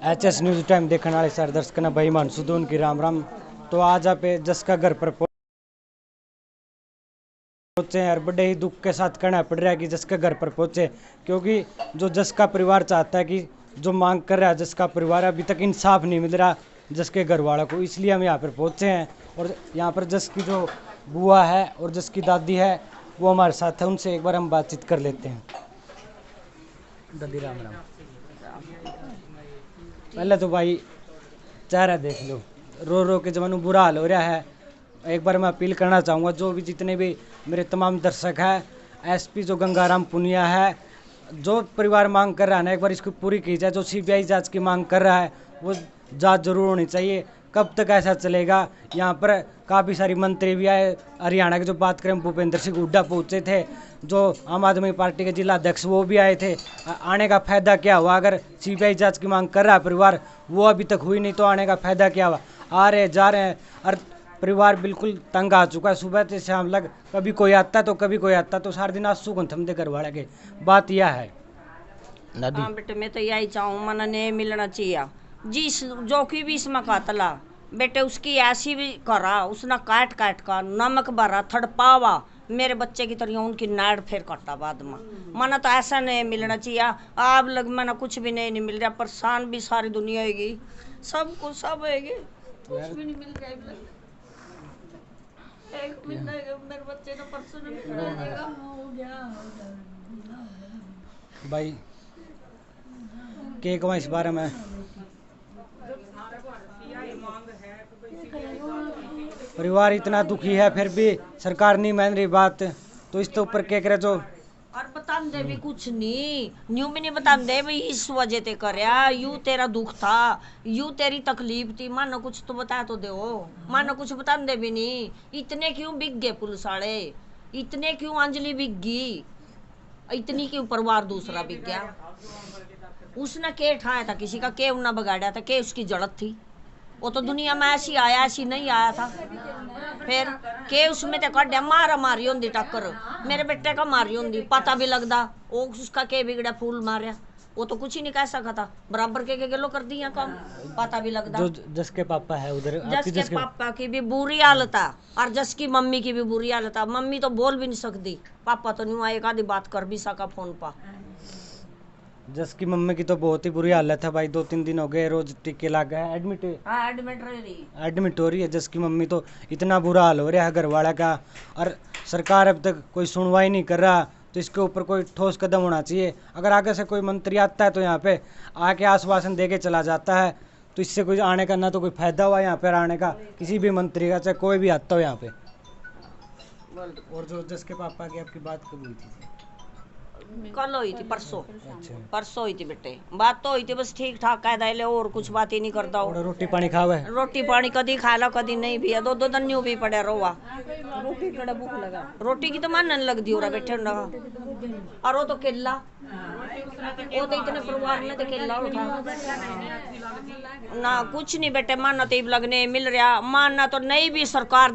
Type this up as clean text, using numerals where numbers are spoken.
HS news time देखने वाले सारे दर्शकों भाई मानसूदो उनकी राम राम। तो आज आप जस का घर पर पहुंचे हैं और बड़े ही दुख के साथ कहना पड़ रहा है कि जस के घर पर पहुंचे, क्योंकि जो जस का परिवार चाहता है कि जो मांग कर रहा है जस का परिवार, अभी तक इंसाफ नहीं मिल रहा जस के घर वालों को, इसलिए हम यहाँ पर पहुंचे हैं। और यहाँ पर जस की जो बुआ है और जस की दादी है वो हमारे साथ है, उनसे एक बार हम बातचीत कर लेते हैं। दादी राम राम। पहले तो भाई चेहरा देख लो, रो रो के जमानू बुरा हाल हो रहा है। एक बार मैं अपील करना चाहूँगा जो भी जितने भी मेरे तमाम दर्शक हैं, एसपी जो गंगाराम पुनिया है, जो परिवार मांग कर रहा है ना, एक बार इसको पूरी की जाए। जो सीबीआई जांच की मांग कर रहा है वो जांच जरूर होनी चाहिए। कब तक ऐसा चलेगा? यहाँ पर काफ़ी सारी मंत्री भी आए, हरियाणा की जो बात करें भूपेंद्र सिंह हुड्डा पहुँचे थे, जो आम आदमी पार्टी के जिला अध्यक्ष वो भी आए थे। आने का फायदा क्या हुआ? अगर सीबीआई जांच की मांग कर रहा है परिवार, वो अभी तक हुई नहीं, तो आने का फायदा क्या हुआ? आ रहे जा रहे हैं और परिवार बिल्कुल तंग आ चुका है। सुबह से शाम लग कभी कोई आता है तो कभी कोई आता है, तो सारे दिन आंसू को थमते घर वाले के। बात यह है दादी। हाँ बेटे, मैं तो यही चाहूँ मन ने मिलना चाहिए। जिस जो की भी इसमें कातला बेटे उसकी ऐसी भी करा, उसने काट काट का नमक भरा थड़पावा मेरे बच्चे की तरह उनकी नाड़ फिर कटा बाद में। मना तो ऐसा नहीं मिलना चाहिए। आप लग मना कुछ भी नहीं मिल रहा, परेशान भी सारी दुनिया होगी, सब कुछ सब होगी, कुछ भी नहीं मिल रहा। एक मिल जाएगा मेरे बच्चे का, परसों मिल जाएगा। भाई के कमा इस बारे में परिवार इतना दुखी है, फिर भी सरकार नहीं मान रही बात, तो इसके ऊपर क्या करे? जो और बता दे भी कुछ नहीं, न्यू भी नहीं बता दे भाई इस वजह ते करया, यू तेरा दुख था, यू तेरी तकलीफ थी, मानो कुछ तो बता तो दो। मानो कुछ बता दे भी नहीं। इतने क्यों बिक गए पुलिस वाले, इतने क्यों अंजलि बिक गई, इतनी क्यों परिवार दूसरा बिक गया? उसने के ठाया था किसी का, के उन्ना बगाड़ा था, के उसकी जरूरत थी? वो तो दुनिया में ऐसी आया ऐसी नहीं आया था। फिर के उसमें तो कड्या मारा मारी होंगी टक्कर, मेरे बेटे का मारी होंगी, पता भी लगता वो उसका के बिगड़ा फूल मारिया, वो तो कुछ ही नहीं कह सका था, बराबर के गलो कर दिया काम, पता भी लगता। जो जस के पापा है उधर, जस के पापा की भी बुरी हालत है और जस की मम्मी की भी बुरी हालत है। मम्मी तो बोल भी नहीं सकती, पापा तो नहीं एक आधी बात कर भी सका फोन पर। जस की मम्मी की तो बहुत ही बुरी हालत है भाई, 2-3 दिन हो गए रोज टीके लग गए, एडमिट हो रही है। जस की मम्मी तो इतना बुरा हाल हो रहा है घर वाला का, और सरकार अब तक कोई सुनवाई नहीं कर रहा, तो इसके ऊपर कोई ठोस कदम होना चाहिए। अगर आगे से कोई मंत्री आता है तो यहाँ पे आके आश्वासन दे के चला जाता है, तो इससे कोई आने का ना तो कोई फायदा हुआ यहाँ पर आने का किसी भी मंत्री का, चाहे कोई भी आता हो यहाँ पे। और जो जस के पापा की आपकी बात कब हुई थी? कल हुई थी, परसों। अच्छा। परसों हुई थी बेटे, बात तो हुई थी बस ठीक ठाक कायदा ले, और कुछ बात ही नहीं करता हूँ। और रोटी पानी खावे? रोटी पानी कदी खा लो कदी नहीं भी है, दो दो दिन यूं भी पड़े रोवा। रोटी कड़ा भूख लगा, रोटी की तो मानने लगती हो रहा बैठे ना। और वो तो केला, वो तो इतने परिवार ने तो केला उठा ना, कुछ नहीं बेटे, मानना तो लगने मिल रहा, मानना तो नहीं भी सरकार